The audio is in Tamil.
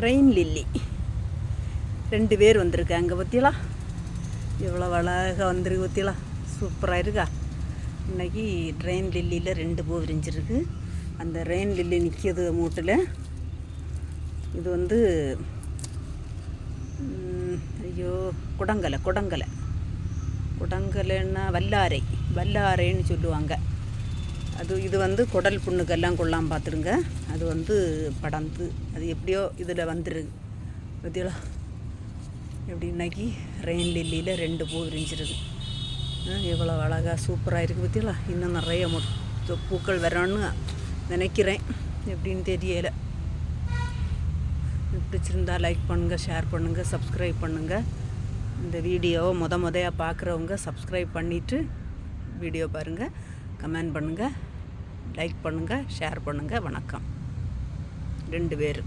ரெயின் லில்லி 2 பேர் வந்திருக்காங்க. பற்றியலாம் எவ்வளோ அழகாக வந்துருக்கு. பற்றியலாம் சூப்பராக இருக்கா. இன்றைக்கி ரெயின் லில்லியில் 2 பூ விரிஞ்சிருக்கு. அந்த ரெயின் லில்லி நிற்கிது மூட்டில். இது வந்து ஐயோ குடங்கலைன்னா வல்லாரைன்னு சொல்லுவாங்க. இது வந்து குடல் புண்ணுக்கெல்லாம் கொள்ளாமல் பார்த்துடுங்க. அது வந்து படந்து அது எப்படியோ இதில் வந்துருக்கு. பார்த்தீங்களா எப்படி இன்னைக்கு ரெயின் லில்லியில் 2 பூ விரிஞ்சிருக்கு. எவ்வளோ அழகாக சூப்பராக இருக்குது. பார்த்தீங்களா இன்னும் நிறைய பூக்கள் வரணும்னு நினைக்கிறேன். எப்படின்னு தெரியலை. பிடிச்சிருந்தா லைக் பண்ணுங்கள், ஷேர் பண்ணுங்கள், சப்ஸ்கிரைப் பண்ணுங்கள். இந்த வீடியோவை முதையாக பார்க்குறவங்க சப்ஸ்கிரைப் பண்ணிவிட்டு வீடியோ பாருங்கள், கமெண்ட் பண்ணுங்கள், லைக் பண்ணுங்கள், ஷேர் பண்ணுங்கள். வணக்கம். 2 பேர்.